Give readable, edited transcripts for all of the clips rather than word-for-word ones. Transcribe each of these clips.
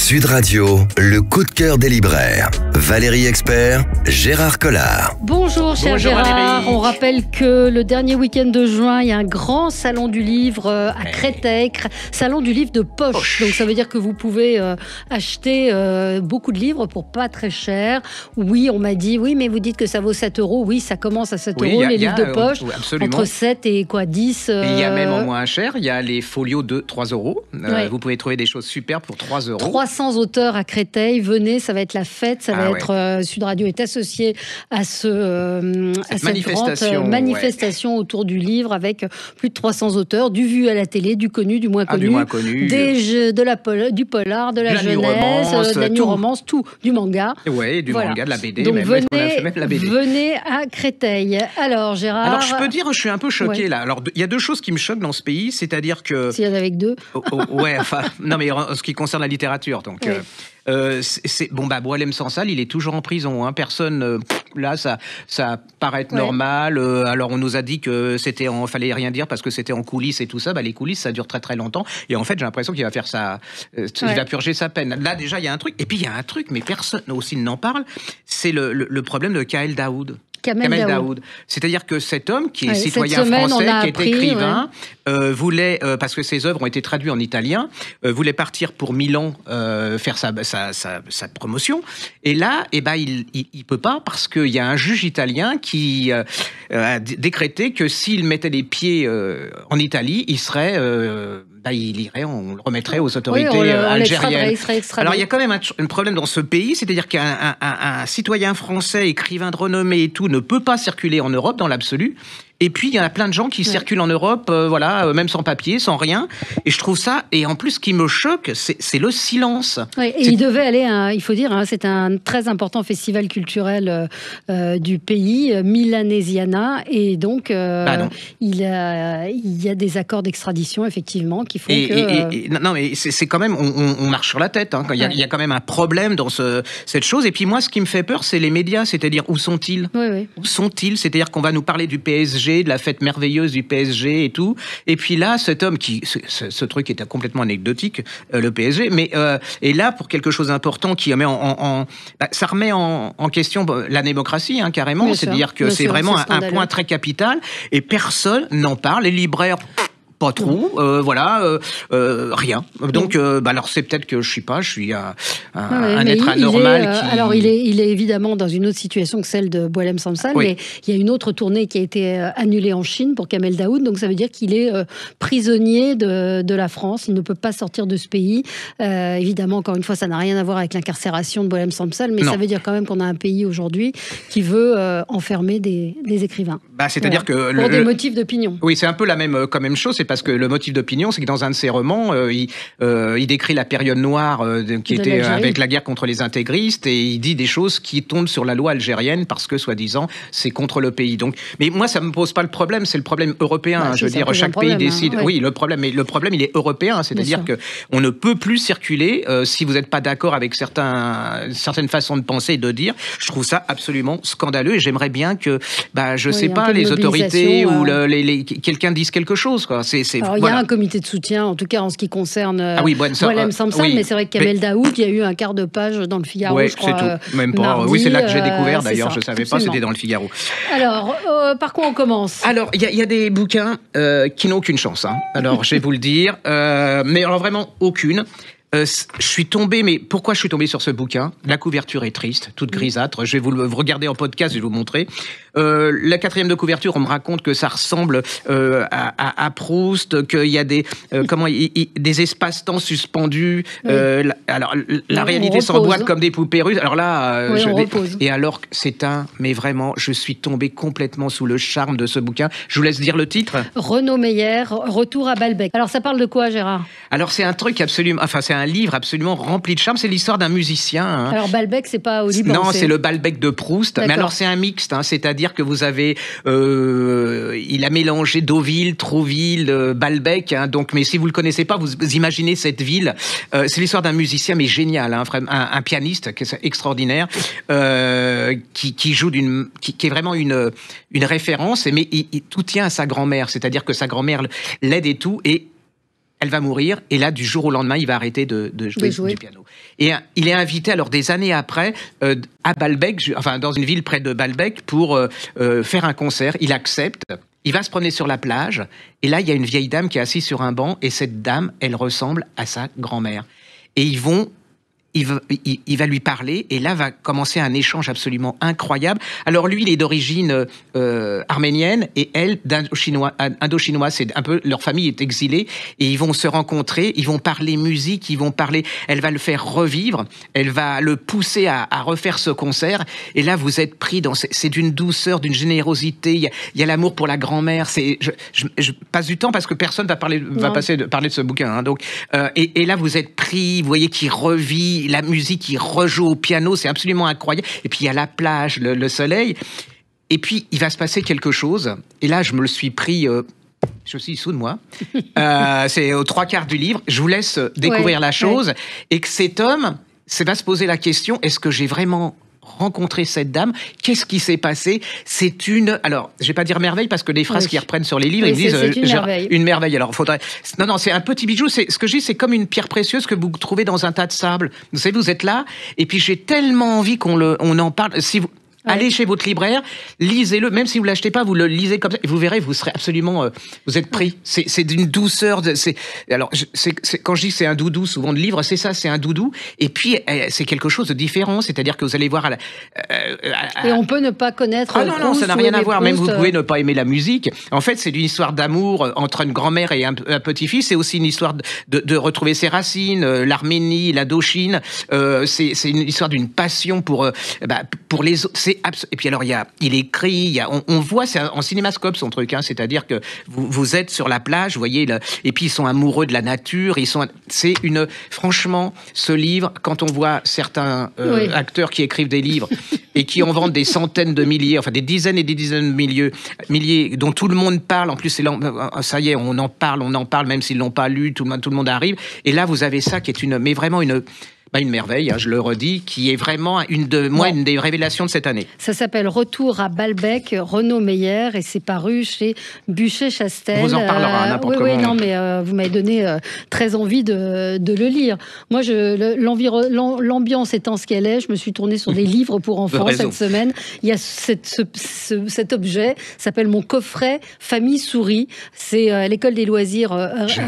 Sud Radio, le coup de cœur des libraires. Valérie Expert, Gérard Collard. Bonjour cher Gérard, Valérie. On rappelle que le dernier week-end de juin, il y a un grand salon du livre à Créteil, salon du livre de poche. Donc ça veut dire que vous pouvez acheter beaucoup de livres pour pas très cher. Oui, on m'a dit, oui mais vous dites que ça vaut 7 €. Oui, ça commence à 7 € les livres de poche, entre 7 et 10. Et il y a même en moins cher, il y a les folios de 3 €. Vous pouvez trouver des choses super pour 3 €. 300 auteurs à Créteil, venez, ça va être la fête, ça va être Sud Radio est associé à cette grande manifestation autour du livre avec plus de 300 auteurs, du vu à la télé, du connu, du moins connu, du polar, de la jeunesse, de la new romance, tout, du manga. Oui, du manga, de la BD. Donc même, venez à Créteil. Alors Gérard... Alors je peux dire, je suis un peu choqué là. Alors il y a deux choses qui me choquent dans ce pays, c'est-à-dire que... S'il y en a avec deux. Non mais en ce qui concerne la littérature, donc... Boualem Sansal, il est toujours en prison. Hein. Personne, là, ça paraît être normal. Alors, on nous a dit que fallait rien dire parce que c'était en coulisses et tout ça. Les coulisses, ça dure très très longtemps. Et en fait, j'ai l'impression qu'il va faire ça. Il va purger sa peine. Là, déjà, il y a un truc. Et puis, il y a un truc, mais personne aussi n'en parle. C'est le problème de Kamel Daoud. Kamel Daoud. C'est-à-dire que cet homme qui est citoyen français, qui est écrivain, voulait, parce que ses œuvres ont été traduites en italien, voulait partir pour Milan faire sa promotion. Et là, il peut pas parce qu'il y a un juge italien qui a décrété que s'il mettait les pieds en Italie, il serait... il irait, on le remettrait aux autorités algériennes. Alors il y a quand même un problème dans ce pays, c'est-à-dire qu'un citoyen français, écrivain de renommée et tout, ne peut pas circuler en Europe dans l'absolu. Et puis, il y a plein de gens qui circulent en Europe, même sans papier, sans rien. Et je trouve ça... Et en plus, ce qui me choque, c'est le silence. Oui, et il devait aller, il faut dire, c'est un très important festival culturel du pays, Milanesiana. Et donc, il y a des accords d'extradition, effectivement, qui font que... Non, mais c'est quand même... On marche sur la tête. Hein, il y a quand même un problème dans cette chose. Et puis moi, ce qui me fait peur, c'est les médias. C'est-à-dire, où sont-ils ? Où sont-ils ? C'est-à-dire qu'on va nous parler du PSG, de la fête merveilleuse du PSG et tout. Et puis là, cet homme ce truc était complètement anecdotique, le PSG, mais est là pour quelque chose d'important qui met ça remet en question la démocratie, hein, carrément. C'est-à-dire que c'est vraiment un point très capital et personne n'en parle. Les libraires... pas trop, rien. Donc, alors c'est peut-être que je suis un être anormal qui... Alors, il est évidemment dans une autre situation que celle de Boualem Sansal, mais il y a une autre tournée qui a été annulée en Chine pour Kamel Daoud, donc ça veut dire qu'il est prisonnier de la France, il ne peut pas sortir de ce pays. Évidemment, encore une fois, ça n'a rien à voir avec l'incarcération de Boualem Sansal, mais ça veut dire quand même qu'on a un pays aujourd'hui qui veut enfermer des écrivains. C'est-à-dire que... Pour des motifs d'opinion. Oui, c'est un peu la même chose, c'est parce que le motif d'opinion, c'est que dans un de ses romans, il décrit la période noire qui était avec la guerre contre les intégristes et il dit des choses qui tombent sur la loi algérienne parce que, soi-disant, c'est contre le pays. Donc, mais moi, ça ne me pose pas le problème, c'est le problème européen. Je veux dire, chaque pays décide. Oui, le problème, il est européen, c'est-à-dire qu'on ne peut plus circuler si vous n'êtes pas d'accord avec certaines façons de penser et de dire. Je trouve ça absolument scandaleux et j'aimerais bien que, les autorités ou quelqu'un dise quelque chose, quoi. Alors, il y a un comité de soutien, en tout cas en ce qui concerne Boualem Sansal, mais c'est vrai que Kamel Daoud, il y a eu un quart de page dans le Figaro, je crois. C'est tout. Même pas. Mardi, c'est là que j'ai découvert, d'ailleurs, je ne savais pas, c'était dans le Figaro. Alors, par quoi on commence ? Alors, il y a des bouquins qui n'ont aucune chance. Hein. Alors, je vais vous le dire, mais alors vraiment aucune. Je suis tombé, mais pourquoi je suis tombé sur ce bouquin ? La couverture est triste, toute grisâtre. Je vais vous regarder en podcast, je vais vous montrer. La 4e de couverture, on me raconte que ça ressemble à Proust, qu'il y a des espaces-temps suspendus. Alors la réalité s'emboîte comme des poupées russes. Alors là, et alors mais vraiment, je suis tombé complètement sous le charme de ce bouquin. Je vous laisse dire le titre. Renaud Meyer, Retour à Balbec. Alors ça parle de quoi, Gérard ? Alors c'est un truc absolument, c'est un livre absolument rempli de charme. C'est l'histoire d'un musicien. Hein. Alors Balbec, c'est pas au Liban. Non, c'est le Balbec de Proust. D'accord. Mais alors c'est un mixte, hein, c'est-à-dire que vous avez, il a mélangé Deauville, Trouville, Balbec. Hein, donc, mais si vous le connaissez pas, vous imaginez cette ville. C'est l'histoire d'un musicien, mais génial, hein, un pianiste qui est extraordinaire, qui joue qui est vraiment une référence. Mais tout tient à sa grand-mère, c'est-à-dire que sa grand-mère l'aide et tout et elle va mourir, et là, du jour au lendemain, il va arrêter de jouer du piano. Et il est invité, alors des années après, à Balbec, enfin dans une ville près de Balbec, pour faire un concert. Il accepte, il va se promener sur la plage, et là, il y a une vieille dame qui est assise sur un banc, et cette dame, elle ressemble à sa grand-mère. Et il va lui parler, et là va commencer un échange absolument incroyable. Alors lui, il est d'origine arménienne, et elle d'indo-chinois. C'est un peu, leur famille est exilée, et ils vont se rencontrer, ils vont parler musique, elle va le faire revivre, elle va le pousser à refaire ce concert. Et là, vous êtes pris c'est d'une douceur, d'une générosité. Il y a l'amour pour la grand-mère. Je passe du temps parce que personne va parler de ce bouquin. Hein, donc, et là, vous êtes pris. Vous voyez qu'il revit. La musique, il rejoue au piano, c'est absolument incroyable. Et puis il y a la plage, le soleil. Et puis il va se passer quelque chose. Et là, je me le suis pris. Je suis sous de moi. C'est aux 3/4 du livre. Je vous laisse découvrir la chose. Et que cet homme, va se poser la question, est-ce que j'ai vraiment rencontrer cette dame, qu'est-ce qui s'est passé? C'est alors, je vais pas dire merveille parce que les phrases qui reprennent sur les livres, ils disent une merveille. Alors, non, c'est un petit bijou. Ce que je dis, c'est comme une pierre précieuse que vous trouvez dans un tas de sable. Vous savez, vous êtes là, et puis j'ai tellement envie on en parle. Si vous allez chez votre libraire, lisez-le, même si vous l'achetez pas, vous le lisez comme ça, et vous verrez, vous serez absolument, vous êtes pris. C'est d'une douceur. Alors, quand je dis que c'est un doudou, souvent de livre, c'est ça, c'est un doudou. Et puis, c'est quelque chose de différent, c'est-à-dire que vous allez voir. Et on peut ne pas connaître. Ah non, ça n'a rien à voir. Même vous pouvez ne pas aimer la musique. En fait, c'est une histoire d'amour entre une grand-mère et un petit-fils. C'est aussi une histoire de retrouver ses racines, l'Arménie, l'Indochine. C'est une histoire d'une passion pour les autres. Et puis alors, il écrit, on voit, c'est en cinémascope son truc, hein, c'est-à-dire que vous êtes sur la plage, vous voyez, et puis ils sont amoureux de la nature, franchement, ce livre, quand on voit certains acteurs qui écrivent des livres et qui en vendent des centaines de milliers, enfin des dizaines et des dizaines de milliers, dont tout le monde parle, en plus, ça y est, on en parle, même s'ils l'ont pas lu, tout le monde arrive, et là, vous avez ça qui est mais vraiment une merveille, hein, je le redis, qui est vraiment une des révélations de cette année. Ça s'appelle Retour à Balbec, Renaud Meyer, et c'est paru chez Buchet-Chastel. On vous en parlera n'importe comment. Oui, non, mais vous m'avez donné très envie de le lire. Moi, l'ambiance étant ce qu'elle est, je me suis tournée sur des livres pour enfants cette semaine. Il y a cet objet, s'appelle mon coffret Famille Souris. C'est à l'école des loisirs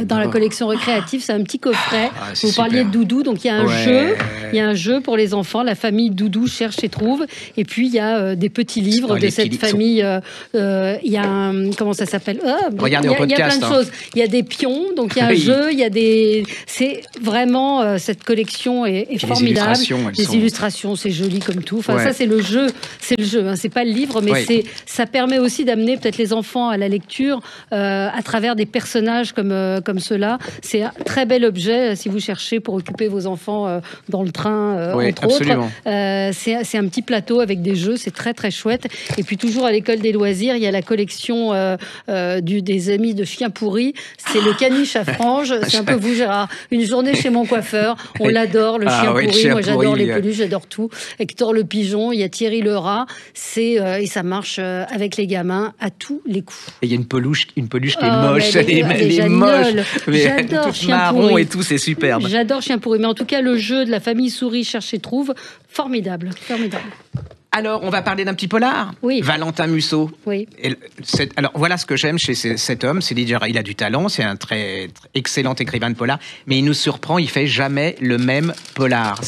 dans la collection récréative. C'est un petit coffret. Vous parliez de doudou, donc il y a un jeu. Il y a un jeu pour les enfants, la famille Doudou cherche et trouve. Et puis, il y a des petits livres de cette famille. Il y a comment ça s'appelle? Regardez au podcast. Il y a plein de choses. Il y a des pions, donc il y a un jeu, il y a des... C'est vraiment... cette collection est formidable. Les illustrations, c'est joli comme tout. Enfin, ça, c'est le jeu. C'est le jeu, hein. C'est pas le livre, mais ça permet aussi d'amener peut-être les enfants à la lecture à travers des personnages comme ceux-là. C'est un très bel objet si vous cherchez pour occuper vos enfants dans le train, entre absolument. autres. C'est un petit plateau avec des jeux, c'est très très chouette. Et puis toujours à l'école des loisirs, il y a la collection des amis de chiens pourris. C'est le caniche à franges. C'est un peu vous, Gérard. Une journée chez mon coiffeur. On l'adore, le chien pourri. Moi, j'adore les peluches, j'adore tout. Hector le pigeon, il y a Thierry le rat. Et ça marche avec les gamins à tous les coups. Et il y a une peluche qui est moche. Elle est moche. J'adore chien marron pourri. Et tout, c'est superbe. J'adore chien pourri. Mais en tout cas, le jeu de la famille Souris cherche et trouve, formidable. Alors, on va parler d'un petit polar. Oui. Valentin Musso. Oui. Alors, voilà ce que j'aime chez cet homme. C'est déjà, il a du talent, c'est un très, très excellent écrivain de polar, mais il nous surprend, il fait jamais le même polar.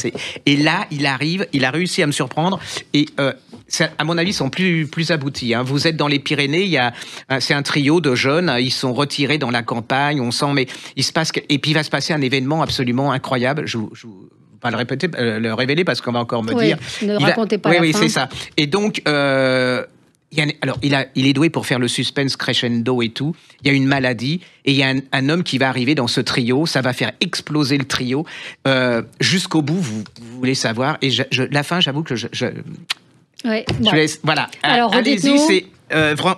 Et là, il a réussi à me surprendre. Et à mon avis, ils sont plus aboutis. Hein. Vous êtes dans les Pyrénées, c'est un trio de jeunes, ils sont retirés dans la campagne, on sent, mais et puis il va se passer un événement absolument incroyable. Je pas le répéter, le révéler parce qu'on va encore me dire. Ne racontez pas la fin. Oui, c'est ça. Et donc, il est doué pour faire le suspense crescendo et tout. Il y a une maladie et il y a un homme qui va arriver dans ce trio. Ça va faire exploser le trio jusqu'au bout. Vous voulez savoir. Et la fin, j'avoue que je laisse. Voilà. Alors, allez-y.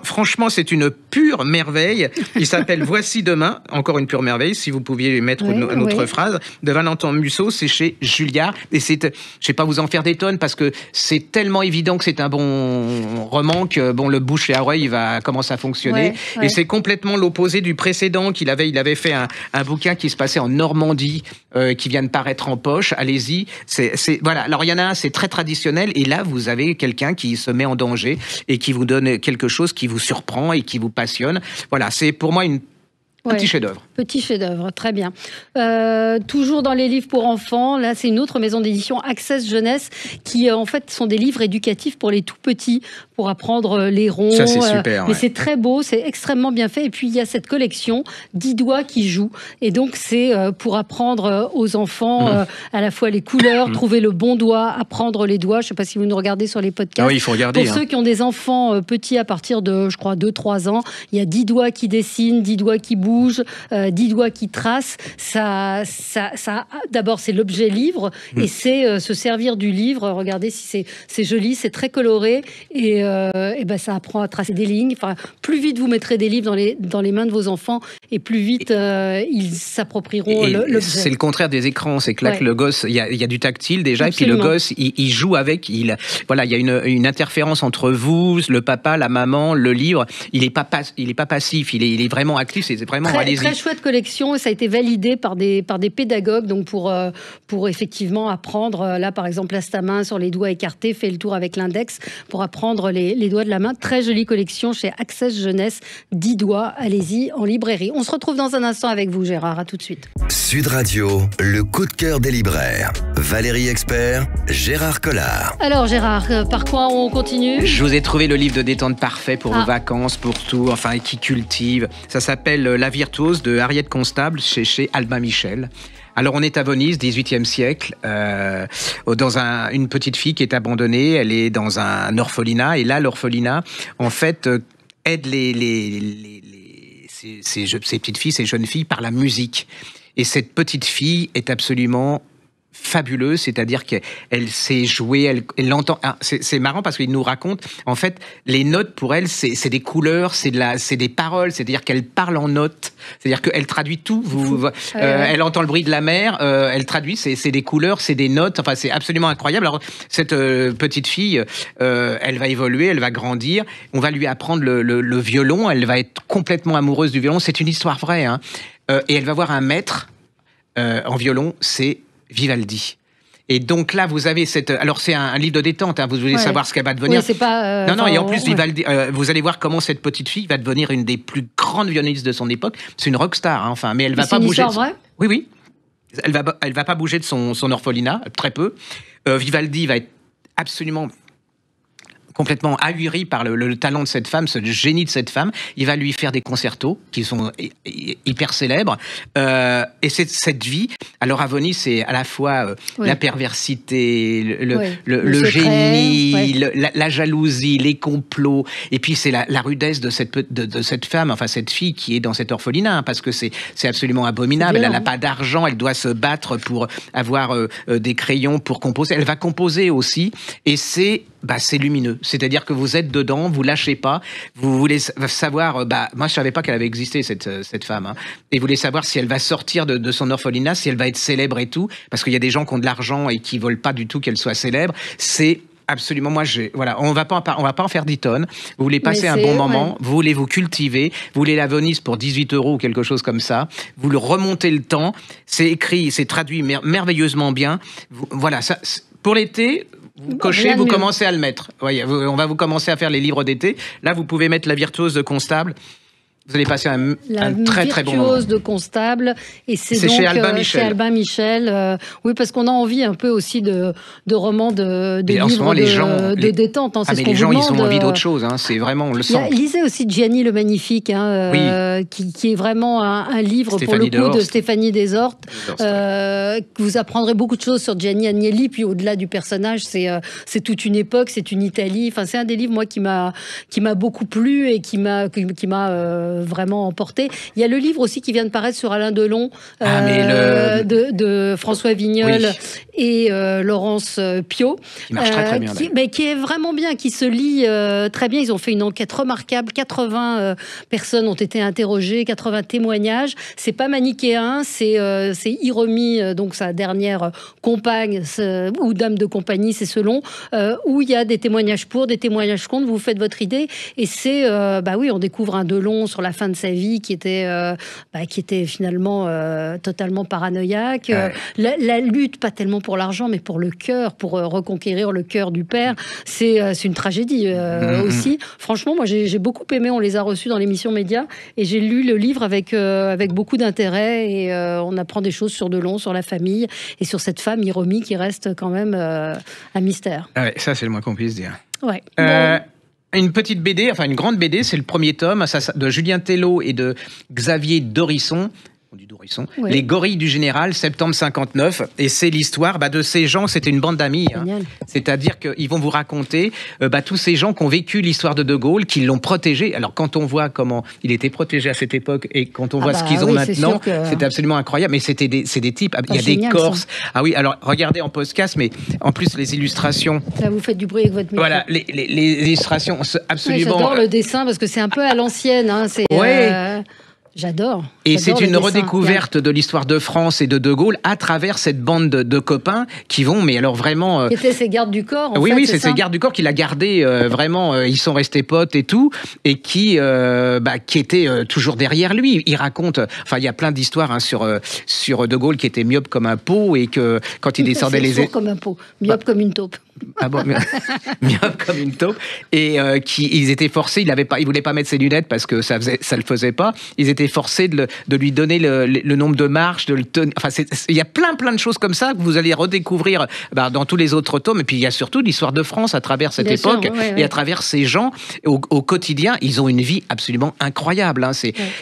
Franchement, c'est une pure merveille. Il s'appelle Voici demain, encore une pure merveille, si vous pouviez mettre une autre phrase, de Valentin Musso, c'est chez Julliard. Et je ne vais pas vous en faire des tonnes, parce que c'est tellement évident que c'est un bon roman que le bouche et à oreille va commencer à fonctionner. Et c'est complètement l'opposé du précédent qu'il avait. Il avait fait un bouquin qui se passait en Normandie, qui vient de paraître en poche. Allez-y. Voilà. Alors, il y en a un, c'est très traditionnel, et là, vous avez quelqu'un qui se met en danger et qui vous donne quelque chose qui vous surprend et qui vous passionne. Voilà, c'est pour moi petit chef-d'œuvre. Petit chef-d'œuvre, très bien. Toujours dans les livres pour enfants, là c'est une autre maison d'édition, Access Jeunesse, qui en fait sont des livres éducatifs pour les tout petits, pour apprendre les ronds. Ça c'est super. Mais c'est très beau, c'est extrêmement bien fait. Et puis il y a cette collection 10 doigts qui jouent. Et donc c'est pour apprendre aux enfants à la fois les couleurs, trouver le bon doigt, apprendre les doigts. Je ne sais pas si vous nous regardez sur les podcasts. Oui, il faut regarder. Pour ceux qui ont des enfants petits à partir de, je crois, 2-3 ans, il y a 10 doigts qui dessinent, 10 doigts qui bougent, 10 doigts qui tracent. Ça, d'abord, c'est l'objet livre et c'est se servir du livre. Regardez si c'est joli, c'est très coloré et ça apprend à tracer des lignes. Enfin, plus vite vous mettrez des livres dans les mains de vos enfants et plus vite ils s'approprieront l'objet. C'est le contraire des écrans. C'est que là, le gosse, il y a du tactile déjà. Absolument. Et puis le gosse, il joue avec. Il y a une interférence entre vous, le papa, la maman, le livre. Il est pas passif. Il est vraiment actif. C'est vraiment très chouette collection. Et ça a été validé par des pédagogues. Donc pour effectivement apprendre. Là, par exemple, place ta main sur les doigts écartés, fais le tour avec l'index pour apprendre les doigts de la main. Très jolie collection chez Access Jeunesse. 10 doigts. Allez-y en librairie. On se retrouve dans un instant avec vous, Gérard. À tout de suite. Sud Radio, le coup de cœur des libraires. Valérie Expert, Gérard Collard. Alors Gérard, par quoi on continue ? Je vous ai trouvé le livre de détente parfait pour vos vacances, pour tout, enfin, qui cultive. Ça s'appelle La Virtuose de Harriet Constable chez Albin Michel. Alors on est à Venise, 18e siècle, dans une petite fille qui est abandonnée, elle est dans un orphelinat, et là l'orphelinat, en fait, aide ces petites filles, ces jeunes filles par la musique. Et cette petite fille est absolument fabuleuse, c'est-à-dire qu'elle sait jouer, elle entend. C'est marrant parce qu'il nous raconte, en fait, les notes pour elle, c'est des couleurs, c'est des paroles, c'est-à-dire qu'elle parle en notes, c'est-à-dire qu'elle traduit tout. Elle entend le bruit de la mer, elle traduit, c'est des couleurs, c'est des notes. Enfin, c'est absolument incroyable. Alors cette petite fille, elle va évoluer, elle va grandir. On va lui apprendre le violon. Elle va être complètement amoureuse du violon. C'est une histoire vraie, hein. Et elle va voir un maître en violon. C'est Vivaldi. Et donc là, vous avez alors c'est un livre de détente, hein, vous voulez savoir ce qu'elle va devenir. Oui, c'est pas. Non, et en plus, Vivaldi, vous allez voir comment cette petite fille va devenir une des plus grandes violonistes de son époque. C'est une rockstar, hein, enfin, mais elle va pas bouger. C'est une histoire vraie ? Oui. Elle va pas bouger de son orphelinat, très peu. Vivaldi va être absolument complètement ahuri par le talent de cette femme, ce génie de cette femme. Il va lui faire des concertos qui sont hyper célèbres. Et cette vie, alors à Venise, c'est à la fois la perversité, le génie, la jalousie, les complots, et puis c'est la rudesse de cette femme, enfin cette fille qui est dans cet orphelinat, hein, parce que c'est absolument abominable. Elle n'a pas d'argent, elle doit se battre pour avoir des crayons pour composer. Elle va composer aussi, et c'est lumineux. C'est-à-dire que vous êtes dedans, vous lâchez pas, vous voulez savoir, moi je savais pas qu'elle avait existé cette femme, hein, et vous voulez savoir si elle va sortir de son orphelinat, si elle va être célèbre et tout, parce qu'il y a des gens qui ont de l'argent et qui veulent pas du tout qu'elle soit célèbre. C'est absolument, on va pas en faire 10 tonnes. Vous voulez passer un bon moment, vous voulez vous cultiver, vous voulez la Venise pour 18 € ou quelque chose comme ça, vous le remontez le temps, c'est écrit, c'est traduit merveilleusement bien. Voilà, ça, pour l'été, vous cochez, vous commencez à le mettre. Voyez, on va vous commencer à faire les livres d'été. Là, vous pouvez mettre La Virtuose de Constable. Vous allez passer un très très bon moment. La Virtuose de Constable, et c'est donc chez Albin Michel. Chez Albin Michel. Oui, parce qu'on a envie un peu aussi de romans, de livres de détente. Hein, mais les gens, ils ont envie d'autre chose. Hein, c'est vraiment, on le sent. Lisez aussi Gianni le Magnifique, hein, qui est vraiment un livre Stéphanie pour le coup de Stéphanie Desortes. Vous apprendrez beaucoup de choses sur Gianni Agnelli, puis au-delà du personnage, c'est toute une époque, c'est une Italie. Enfin, c'est un des livres moi qui m'a beaucoup plu et qui m'a vraiment emporté. Il y a le livre aussi qui vient de paraître sur Alain Delon, de François Vignol et Laurence Piot. Qui marche très très bien. Qui est vraiment bien, qui se lit très bien. Ils ont fait une enquête remarquable. 80 personnes ont été interrogées, 80 témoignages. C'est pas manichéen, c'est Hiromi, donc sa dernière compagne ou dame de compagnie, c'est selon, où il y a des témoignages pour, des témoignages contre. Vous faites votre idée. Et c'est, on découvre un Delon sur la fin de sa vie qui était finalement totalement paranoïaque. La lutte, pas tellement pour l'argent, mais pour le cœur, pour reconquérir le cœur du père. C'est une tragédie aussi. Franchement, moi, j'ai beaucoup aimé. On les a reçus dans l'émission Média et j'ai lu le livre avec beaucoup d'intérêt et on apprend des choses sur Delon, sur la famille et sur cette femme, Hiromi, qui reste quand même un mystère. Ah ouais, ça, c'est le moins qu'on puisse dire. Ouais. Une petite BD, enfin une grande BD, c'est le premier tome de Julien Tello et de Xavier Dorisson. Oui. Les Gorilles du Général, septembre 59, et c'est l'histoire de ces gens, c'était une bande d'amis, c'est-à-dire qu'ils vont vous raconter tous ces gens qui ont vécu l'histoire de Gaulle, qui l'ont protégé. Alors quand on voit comment il était protégé à cette époque et quand on voit ce qu'ils ont maintenant, c'est absolument incroyable, mais c'est des types, il y a des Corses. Ça. Ah oui, alors regardez en podcast, mais en plus les illustrations. Là vous faites du bruit avec votre micro. Voilà, les illustrations, absolument... J'adore le dessin parce que c'est un peu à l'ancienne, J'adore. Et c'est une redécouverte de l'histoire de France et de Gaulle à travers cette bande de copains qui vont, mais alors vraiment... Qui étaient ses gardes du corps, Oui, c'est ses gardes du corps qu'il a gardé vraiment, ils sont restés potes et tout, et qui étaient toujours derrière lui. Il raconte, il y a plein d'histoires sur De Gaulle qui était myope comme un pot et que quand il descendait les... comme un pot, myope comme une taupe. Ah bon, myope comme une taupe. Et ils étaient forcés, ils voulaient pas mettre ses lunettes parce que ça le faisait pas. Ils étaient forcés de lui donner le nombre de marches, de le tenir. Enfin, il y a plein de choses comme ça que vous allez redécouvrir dans tous les autres tomes. Et puis il y a surtout l'histoire de France à travers cette époque et à travers ces gens au quotidien. Ils ont une vie absolument incroyable.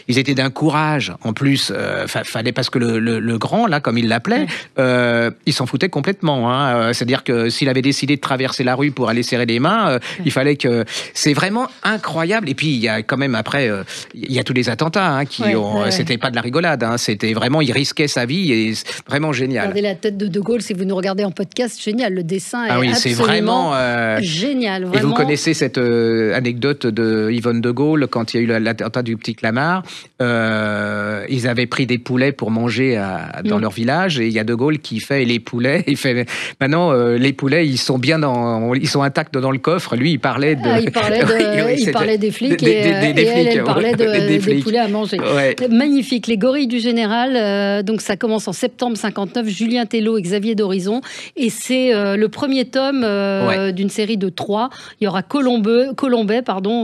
Ils étaient d'un courage. En plus, fallait parce que le grand là, comme il l'appelait, il s'en foutait complètement. C'est-à-dire que s'il avait décidé de traverser la rue pour aller serrer les mains, il fallait que... C'est vraiment incroyable. Et puis, il y a quand même après, il y a tous les attentats c'était pas de la rigolade. C'était vraiment, il risquait sa vie et vraiment génial. Regardez la tête de Gaulle, si vous nous regardez en podcast, génial. Le dessin est absolument c'est vraiment, génial. Vraiment. Et vous connaissez cette anecdote de Yvonne de Gaulle quand il y a eu l'attentat du Petit Clamart. Ils avaient pris des poulets pour manger dans leur village et il y a de Gaulle qui fait les poulets. Il fait maintenant, les poulets, ils sont intacts dans le coffre. Lui, il parlait de... il parlait des flics et elle parlait des poulets à manger. Ouais. Magnifique. Les Gorilles du Général. Donc ça commence en septembre 59. Julien Tello et Xavier Dorisson. Et c'est le premier tome d'une série de 3. Il y aura Colombet,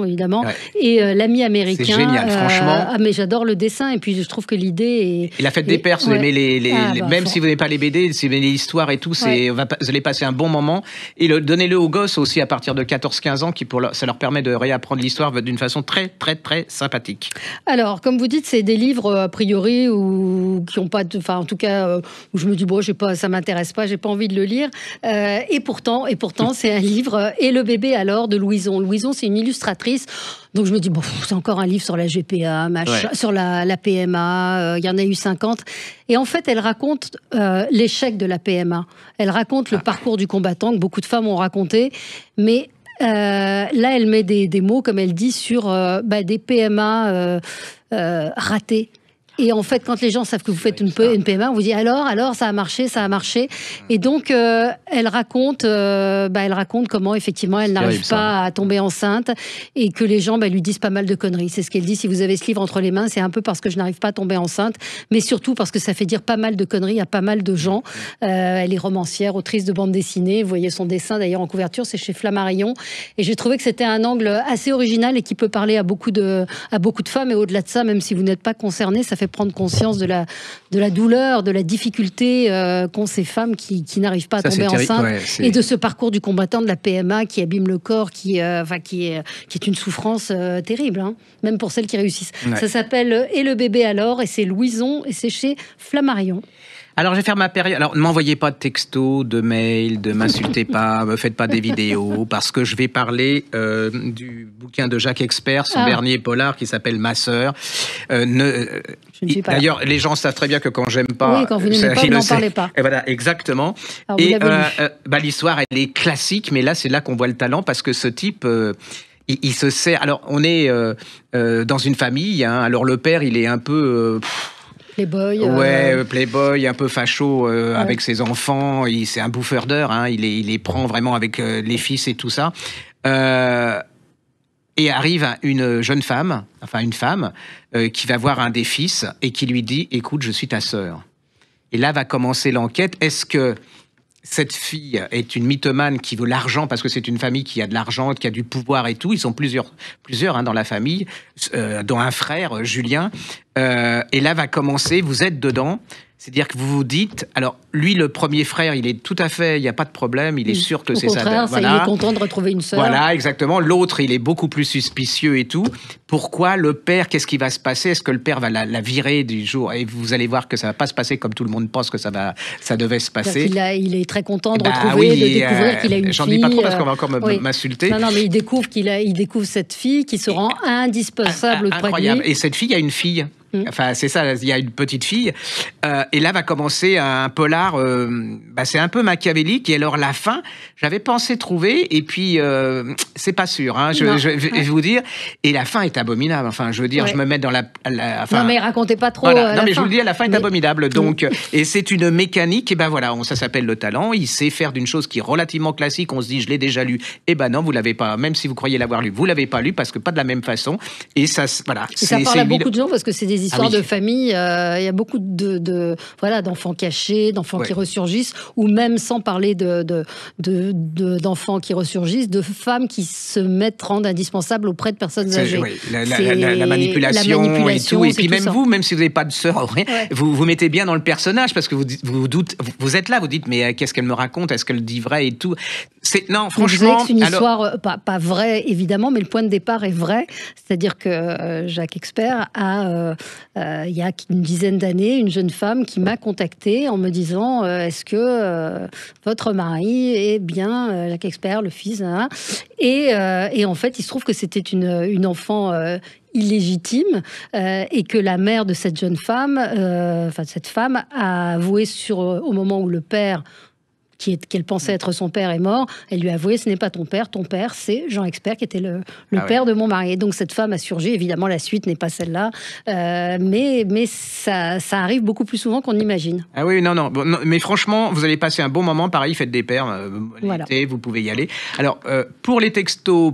évidemment, et l'ami américain. C'est génial, franchement. Mais j'adore le dessin et puis je trouve que l'idée est... Et la fête des pères, si vous aimez même si vous n'aimez pas les BD, si vous aimez l'histoire et tout, vous allez passer un bon moment. Et donnez-le aux gosses aussi à partir de 14-15 ans, ça leur permet de réapprendre l'histoire d'une façon très, très, très sympathique. Alors, comme vous dites, c'est des livres, a priori, qui n'ont pas... en tout cas, où je me dis, ça m'intéresse pas, j'ai pas envie de le lire. Et pourtant, c'est un livre, Et le bébé alors, de Louison. Louison, c'est une illustratrice. Donc, je me dis, c'est encore un livre sur la GPA, sur la PMA, il y en a eu 50. Et en fait, elle raconte l'échec de la PMA. Elle raconte le parcours du combattant que beaucoup de femmes ont raconté. Mais là, elle met des mots, comme elle dit, sur des PMA ratés. Et en fait, quand les gens savent que vous faites une PMA, on vous dit alors, ça a marché. Et donc, elle raconte comment, effectivement, elle n'arrive pas à tomber enceinte et que les gens lui disent pas mal de conneries. C'est ce qu'elle dit. Si vous avez ce livre entre les mains, c'est un peu parce que je n'arrive pas à tomber enceinte, mais surtout parce que ça fait dire pas mal de conneries à pas mal de gens. Elle est romancière, autrice de bande dessinée. Vous voyez son dessin, d'ailleurs, en couverture, c'est chez Flammarion. Et j'ai trouvé que c'était un angle assez original et qui peut parler à beaucoup de femmes. Et au-delà de ça, même si vous n'êtes pas concerné, ça fait prendre conscience de la douleur, de la difficulté qu'ont ces femmes qui n'arrivent pas à tomber enceinte, et de ce parcours du combattant de la PMA qui abîme le corps, qui est une souffrance terrible, même pour celles qui réussissent. Ça s'appelle Et le bébé alors, et c'est Louison, et c'est chez Flammarion. Alors, je vais faire ma période. Alors, ne m'envoyez pas de textos, de mails, ne m'insultez pas, me faites pas des vidéos, parce que je vais parler du bouquin de Jacques Expert, son dernier polar qui s'appelle Ma sœur. D'ailleurs, les gens savent très bien que quand j'aime pas, oui, quand vous n'aimez pas, vous n'en parlez pas. Et voilà, exactement. Alors, et l'histoire, elle est classique, mais là, c'est là qu'on voit le talent, parce que ce type. Il se sert. Alors, on est dans une famille. Hein, alors, le père, il est un peu. Playboy. Ouais, playboy, un peu facho avec ses enfants. C'est un bouffeur d'heures. Hein, il les prend vraiment avec les fils et tout ça. Et arrive une jeune femme, qui va voir un des fils et qui lui dit « Écoute, je suis ta sœur ». Et là va commencer l'enquête. Est-ce que cette fille est une mythomane qui veut l'argent parce que c'est une famille qui a de l'argent, qui a du pouvoir et tout. Ils sont plusieurs dans la famille, dont un frère, Julien. Et là va commencer, vous êtes dedans. C'est-à-dire que vous vous dites, alors lui, le premier frère, il est tout à fait, il n'y a pas de problème, il est sûr que c'est ça. Au contraire, il est content de retrouver une sœur. Voilà, exactement. L'autre, il est beaucoup plus suspicieux et tout. Pourquoi le père, qu'est-ce qui va se passer? Est-ce que le père va la virer du jour? Et vous allez voir que ça ne va pas se passer comme tout le monde pense que ça devait se passer. Il est très content de retrouver, de découvrir qu'il a une fille. J'en dis pas trop parce qu'on va encore m'insulter. Non, mais il découvre cette fille qui se rend indispensable auprès de lui. Incroyable. Et cette fille a une fille. Enfin, c'est ça, il y a une petite fille. Et là va commencer un polar, c'est un peu machiavélique. Et alors, la fin, j'avais pensé trouver, et puis, c'est pas sûr, hein, je vais vous dire. Et la fin est abominable. Enfin, je veux dire, je me mets dans la non, mais racontez pas trop. Voilà. Non, mais je vous le dis, la fin est abominable. Donc, et c'est une mécanique, et ben voilà, ça s'appelle le talent. Il sait faire d'une chose qui est relativement classique. On se dit, je l'ai déjà lu. Et ben non, vous l'avez pas. Même si vous croyez l'avoir lu, vous l'avez pas lu parce que pas de la même façon. Et ça, voilà. Et ça parle à beaucoup de gens parce que c'est des histoires de famille. Il y a beaucoup d'enfants cachés, d'enfants qui ressurgissent, ou même sans parler d'enfants qui ressurgissent, de femmes qui se rendent indispensables auprès de personnes âgées. Oui, la manipulation et tout. Et puis même vous, même si vous n'avez pas de sœur, vous mettez bien dans le personnage parce que vous êtes là, vous dites mais qu'est-ce qu'elle me raconte? Est-ce qu'elle dit vrai et tout? Non, franchement, c'est une histoire pas vraie évidemment, mais le point de départ est vrai. C'est-à-dire que Jacques Expert a il y a une dizaine d'années, une jeune femme qui m'a contactée en me disant est-ce que votre mari est bien Jacques Expert, le fils, hein, et en fait, il se trouve que c'était une enfant illégitime et que la mère de cette jeune femme, cette femme, a avoué au moment où le père qu'elle pensait être son père est mort, elle lui a avoué ce n'est pas ton père c'est Jean Expert qui était le père de mon mari. Et donc cette femme a surgi, évidemment la suite n'est pas celle-là, mais ça arrive beaucoup plus souvent qu'on imagine. Ah oui, non, mais franchement, vous allez passer un bon moment, pareil, faites des pères, l'été, vous pouvez y aller. Alors, pour les textos,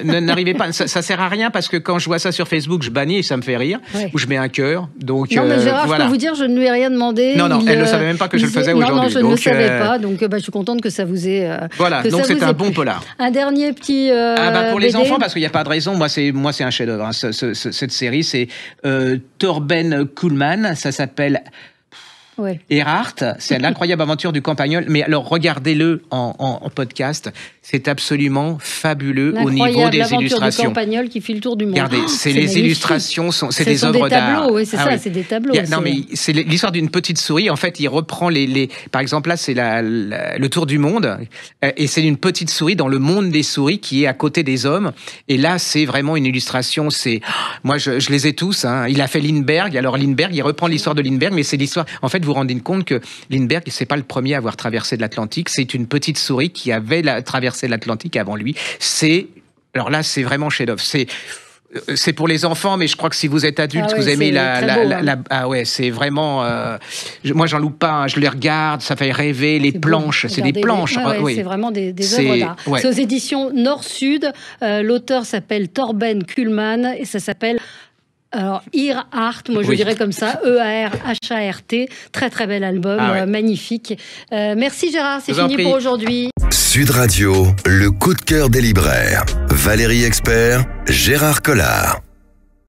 n'arrivez pas, ça sert à rien parce que quand je vois ça sur Facebook, je bannis et ça me fait rire, ou je mets un cœur. Donc, non, mais Gérard, je peux vous dire, je ne lui ai rien demandé. Non, elle ne savait même pas que je le faisais aujourd'hui. Non, je ne le savais pas. Donc, je suis contente que ça vous ait. Voilà, donc c'est un bon polar. Un dernier petit. Pour BD. les enfants, parce qu'il n'y a pas de raison. Moi, c'est un chef-d'œuvre. Hein. Cette série, c'est Torben Kuhlmann. Ça s'appelle. Erhardt, c'est l'incroyable aventure du campagnol. Mais alors, regardez-le en podcast. C'est absolument fabuleux au niveau des illustrations. L'aventure du campagnol qui fait le tour du monde. Regardez, les illustrations, c'est des œuvres d'art. Oui, c'est ça, c'est des tableaux. Non, mais c'est l'histoire d'une petite souris. En fait, il reprend par exemple, là, c'est le tour du monde. Et c'est une petite souris dans le monde des souris qui est à côté des hommes. Et là, c'est vraiment une illustration. Moi, je les ai tous. Hein. Il a fait Lindbergh. Alors, Lindbergh, il reprend l'histoire de Lindbergh, mais c'est l'histoire. En fait, vous vous rendez compte que Lindbergh, c'est pas le premier à avoir traversé de l'Atlantique. C'est une petite souris qui avait traversé l'Atlantique avant lui. Alors là, c'est vraiment chef-d'œuvre. C'est pour les enfants, mais je crois que si vous êtes adulte, vous aimez c'est vraiment. Moi, j'en loupe pas. Hein, je les regarde, ça fait rêver. Les planches, c'est des planches. C'est vraiment des œuvres d'art. C'est aux éditions Nord-Sud. L'auteur s'appelle Torben Kuhlmann et ça s'appelle. Alors, Erhardt, moi je dirais comme ça, E-A-R-H-A-R-T, très très bel album, magnifique. Merci Gérard, c'est fini pour aujourd'hui. Sud Radio, le coup de cœur des libraires. Valérie Expert, Gérard Collard.